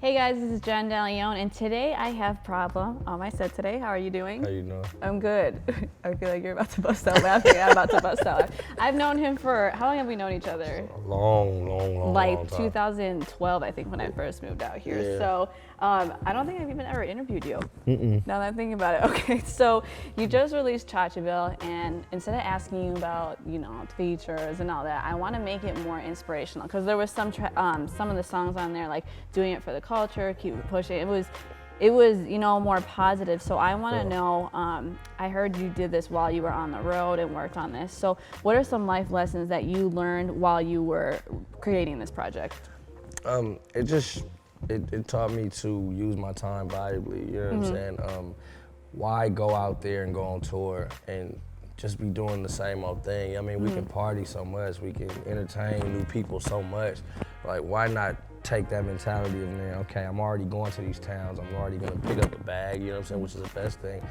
Hey guys, this is DeLeon, and today I have Problem on my set today. How are you doing? How you doing? I'm good. I feel like you're about to bust out laughing. I'm about to bust out laughing. I've known him for, how long have we known each other? A long Like time. 2012, I think, when I first moved out here. Yeah. So I don't think I've even ever interviewed you. Now that I'm thinking about it. Okay, so you just released Chachiville, and instead of asking you about, features and all that, I want to make it more inspirational, because there was some of the songs on there, like doing it for the culture, keep it pushing. It was more positive. So I want to know, I heard you did this while you were on the road and worked on this. So what are some life lessons that you learned while you were creating this project? It taught me to use my time valuably, you know what I'm saying? Why go out there and go on tour and just be doing the same old thing? I mean, we can party so much, we can entertain new people so much. Like, why not take that mentality of, man, okay, I'm already going to these towns, I'm already gonna pick up a bag, you know what I'm saying, which is the best thing.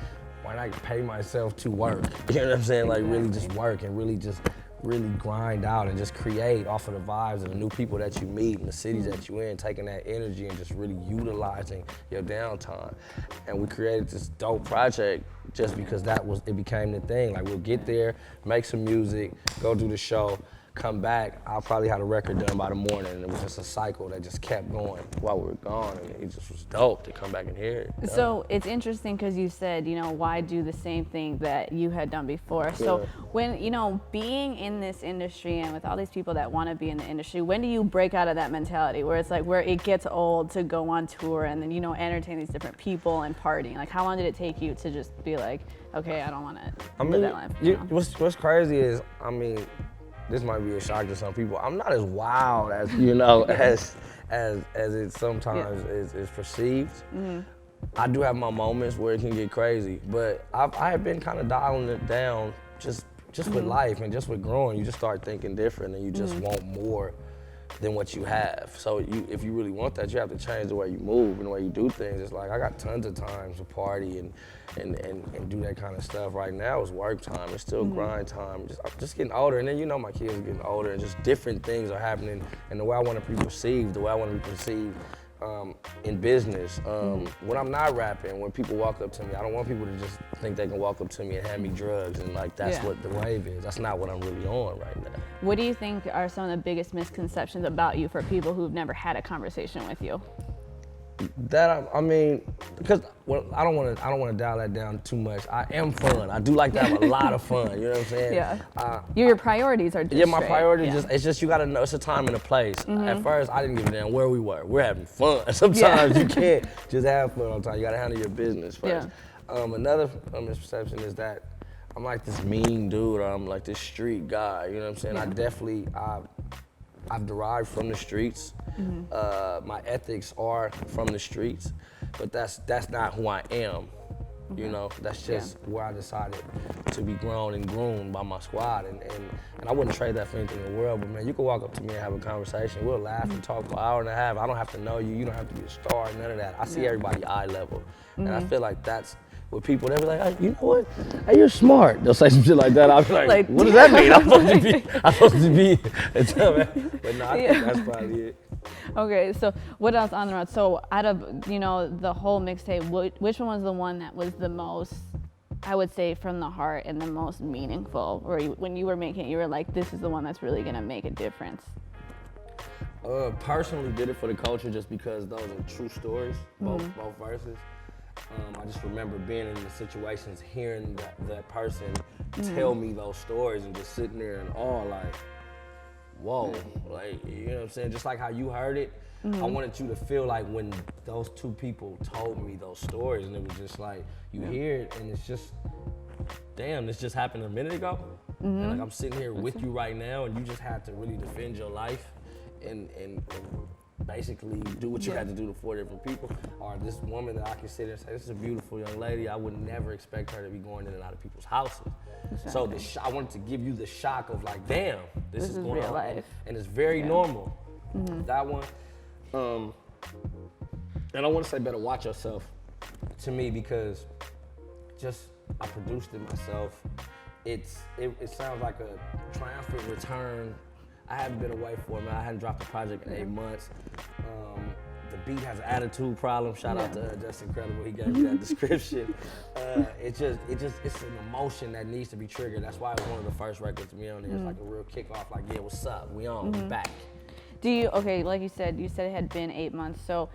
Why not pay myself to work? You know what I'm saying? Like, really just work and really grind out and just create off of the vibes of the new people that you meet and the cities that you're in, taking that energy and just really utilizing your downtime. And we created this dope project just because it became the thing. Like, we'll get there, make some music, go do the show, come back, I'll probably have a record done by the morning, and it was just a cycle that just kept going while we were gone, and it just was dope to come back and hear it. So it's interesting because you said, why do the same thing that you had done before? So when, being in this industry and with all these people that want to be in the industry, when do you break out of that mentality where it's like, where it gets old to go on tour and then, entertain these different people and partying? Like, how long did it take you to just be like, okay, I don't want to live that life? What's crazy is, this might be a shock to some people. I'm not as wild as as it sometimes is perceived. I do have my moments where it can get crazy, but I have been kind of dialing it down just with life and just with growing. You just start thinking different, and you just want more than what you have. So if you really want that, you have to change the way you move and the way you do things. It's like, I got tons of time to party and do that kind of stuff. Right now it's work time, it's still grind time. I'm just getting older, and then my kids are getting older, and just different things are happening, and the way I want to be perceived, in business. When I'm not rapping, when people walk up to me, I don't want people to just think they can walk up to me and hand me drugs and like that's what the wave is. That's not what I'm really on right now. What do you think are some of the biggest misconceptions about you for people who've never had a conversation with you? Because I don't want to dial that down too much. I am fun. I do like to have a lot of fun. You know what I'm saying? Yeah. Your priorities are just my priorities it's just, you gotta know it's a time and a place. At first, I didn't give a damn where we were. We're having fun. Sometimes you can't just have fun all the time. You gotta handle your business first. Another misperception is that I'm like this mean dude, or I'm like this street guy. You know what I'm saying? I've derived from the streets. My ethics are from the streets, but that's not who I am. That's just where I decided to be grown and groomed by my squad, and I wouldn't trade that for anything in the world. But man, you can walk up to me and have a conversation. We'll laugh and talk for an hour and a half. I don't have to know you. You don't have to be a star. None of that. I see everybody eye level, and I feel like that's with people. They'll be like, hey, you know what? Hey, you're smart. They'll say some shit like that. I'll be like, what does that mean? I'm supposed to be. But no, I think that's probably it. Okay, so what else on the road? So out of, the whole mixtape, which one was the one that was the most, I would say, from the heart and the most meaningful? Or when you were making it, you were like, this is the one that's really gonna make a difference? Personally did it for the culture just because those are true stories, both verses. I just remember being in the situations, hearing that person tell me those stories and just sitting there in awe, like, whoa, like, you know what I'm saying? Just like how you heard it, I wanted you to feel like when those two people told me those stories, and it was just like, you hear it and it's just, damn, this just happened a minute ago. And like, I'm sitting here with you right now, and you just had to really defend your life and basically do what you had to do to 4 different people. Or this woman that I can sit there and say, this is a beautiful young lady. I would never expect her to be going in and out of people's houses. Exactly. So I wanted to give you the shock of like, damn, this is going real on. life. And it's very normal. That one. And I want to say, better watch yourself to me, because I produced it myself. It sounds like a triumphant return. I haven't been away for a minute. I hadn't dropped a project in 8 months. the beat has an attitude problem. Shout out to Just Incredible. He gave me that description. It's an emotion that needs to be triggered. That's why it was one of the first records to me on there. It's like a real kickoff. Like, yeah, what's up? We on. We back. Do you, okay, like you said it had been 8 months. So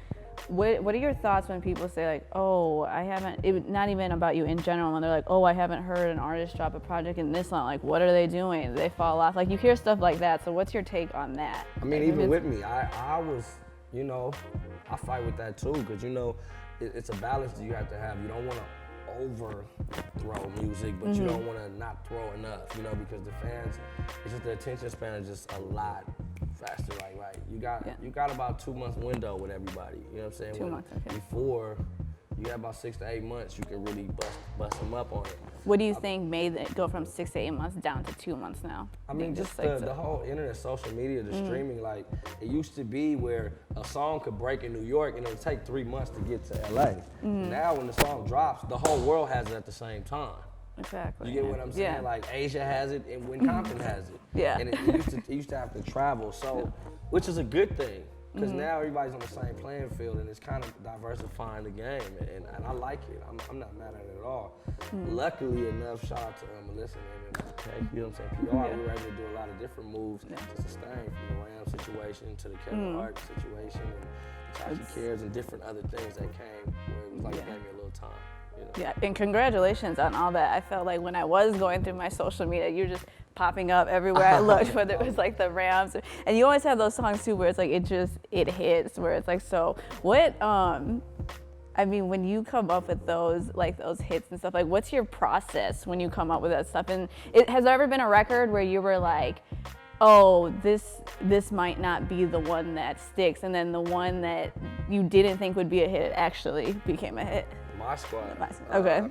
what are your thoughts when people say like, oh, I haven't, not even about you in general, when they're like, oh, I haven't heard an artist drop a project in this long, like what are they doing? They fall off. Like you hear stuff like that. So what's your take on that? I mean, even with me, I was, you know, I fight with that too, because you know, it's a balance that you have to have. You don't want to overthrow music, but you don't want to not throw enough, you know, because the fans, it's just the attention span is just a lot faster. Like you got about 2 months window with everybody. You know what I'm saying? 2 months. Okay. Before you have about 6 to 8 months, you can really bust them up on it. What do you think made it go from 6 to 8 months down to 2 months now? I mean, just the whole internet, social media, the streaming. Like it used to be where a song could break in New York and it would take 3 months to get to LA. Now when the song drops, the whole world has it at the same time. Exactly. You get what I'm saying? Yeah. Like Asia has it and when Compton has it. Yeah. And it used to have to travel, so which is a good thing. Because now everybody's on the same playing field and it's kind of diversifying the game, and I like it. I'm not mad at it at all. Luckily enough, shout out to Melissa and you know what I'm saying, PR, we were able to do a lot of different moves to sustain, from the Ram situation to the Kevin Hart situation and the Chachiville and different other things that came where it was like, it gave me a little time. You know? Yeah, and congratulations on all that. I felt like when I was going through my social media, you're just popping up everywhere I looked, whether it was like the Rams, and you always have those songs too where it's like it hits, where it's like, so what, I mean, when you come up with those hits and stuff, like what's your process when you come up with that stuff? And has there ever been a record where you were like, oh, this might not be the one that sticks, and then the one that you didn't think would be a hit actually became a hit? My Squad. Okay.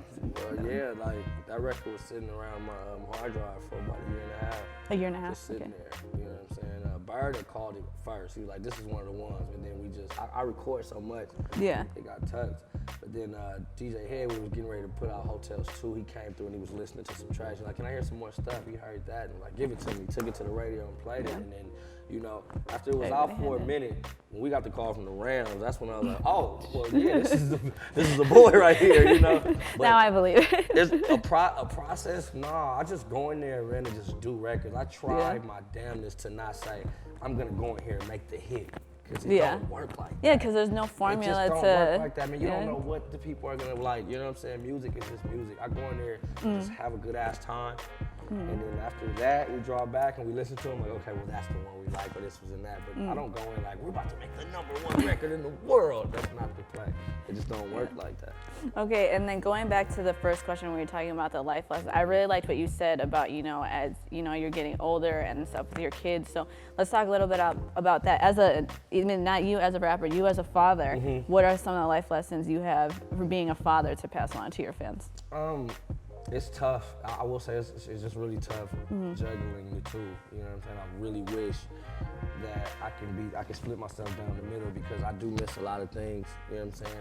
Yeah, like that record was sitting around my hard drive for about a year and a half. A year and a half. Just sitting there. You know what I'm saying? Bird had called it first. He was like, "This is one of the ones," and then I record so much. Yeah. It got touched. But then DJ Head, we was getting ready to put out Hotels 2. He came through and he was listening to some trash. He's like, "Can I hear some more stuff?" He heard that and like, "Give it to me." Took it to the radio and played it, and then, you know, after it was out for a minute, when we got the call from the Rams, that's when I was like, "Oh, well, yeah, this is the boy right here," you know. But now I believe it. There's a process. Nah, I just go in there and just do records. I try my damnedest to not say I'm gonna go in here and make the hit, because it don't work like that. Yeah, because there's no formula it just to. don't work like that. I mean, you don't know what the people are gonna like. You know what I'm saying? Music is just music. I go in there, just have a good ass time. And then after that, we draw back and we listen to them like, okay, well, that's the one we like, or this was in that. But I don't go in like, we're about to make the #1 record in the world. That's not the play. It just don't work like that. Okay, and then going back to the first question when you were talking about the life lesson, I really liked what you said about, you know, as you know, you're getting older and stuff with your kids. So let's talk a little bit about that. Even not you as a rapper, you as a father, what are some of the life lessons you have for being a father to pass on to your fans? It's tough. I will say it's just really tough juggling the two. You know what I'm saying? I really wish that I can split myself down the middle, because I do miss a lot of things. You know what I'm saying?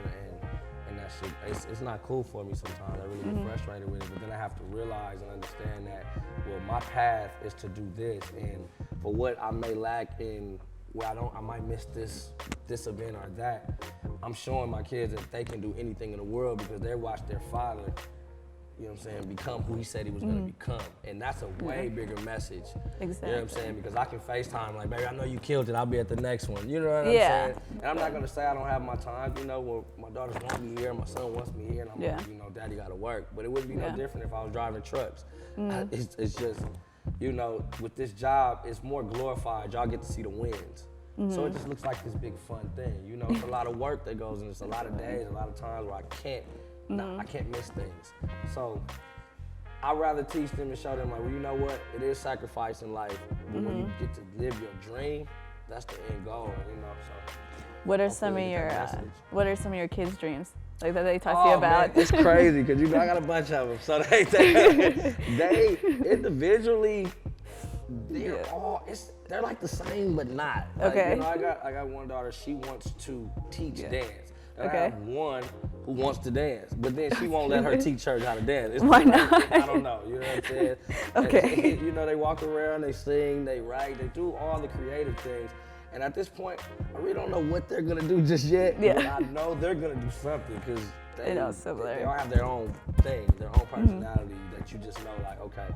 And that shit, it's not cool for me sometimes. I really get frustrated with it. But then I have to realize and understand that, well, my path is to do this, and for what I may lack in where I might miss this event or that, I'm showing my kids that they can do anything in the world because they watched their father, you know what I'm saying, become who he said he was gonna become. And that's a way bigger message. Exactly. You know what I'm saying? Because I can FaceTime like, baby, I know you killed it, I'll be at the next one. You know what I'm saying? And I'm not gonna say I don't have my time, you know, well, my daughters want me here, my son wants me here, and I'm like, you know, daddy gotta work. But it wouldn't be no different if I was driving trucks. It's just, you know, with this job, it's more glorified. Y'all get to see the wins. So it just looks like this big fun thing. You know, it's a lot of work that goes in. It's a lot of days, a lot of times where I can't miss things. So I'd rather teach them and show them like, well, you know what? It is sacrifice in life, but when you get to live your dream, that's the end goal. You know. So what are some of your kids' dreams? Like that they talk to you about? Man, it's crazy because you know I got a bunch of them. So they individually, they're like the same but not. Like, okay. You know, I got one daughter. She wants to teach dance. And I have one who wants to dance, but then she won't let her teach her how to dance. Why not? I don't know. You know what I'm saying? Okay. You know, they walk around, they sing, they write, they do all the creative things. And at this point, I really don't know what they're gonna do just yet. Yeah. But I know they're gonna do something because they all have their own thing, their own personality that you just know, like, okay,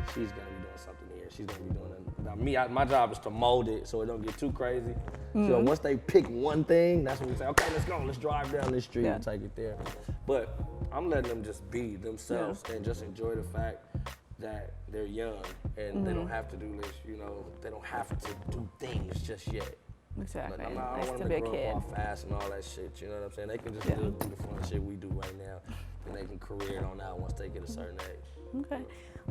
she's gonna be doing something here. She's gonna be doing it. Now me, my job is to mold it so it don't get too crazy. So once they pick one thing, that's when we say, okay, let's go. Let's drive down this street and take it there. But I'm letting them just be themselves and just enjoy the fact that they're young and they don't have to do this, you know, they don't have to do things just yet. Exactly. I don't want them to grow up all fast and all that shit, you know what I'm saying? They can just do the fun shit we do right now and they can career it on out once they get a certain age. Okay.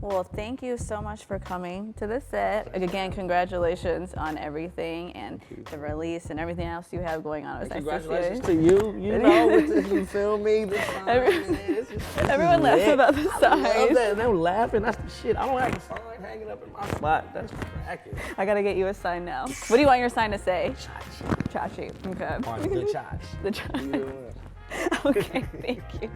Well, thank you so much for coming to the set. Again, congratulations on everything and the release and everything else you have going on. It was nice congratulations to you. You know, with this, you feel me? The sign, everyone laughs about the sign. I love that. And they were laughing. That's the shit. I don't have a sign hanging up in my spot. That's cracking. I gotta get you a sign now. What do you want your sign to say? Chachi. Okay. Or the Chach. The Chach. Okay, thank you.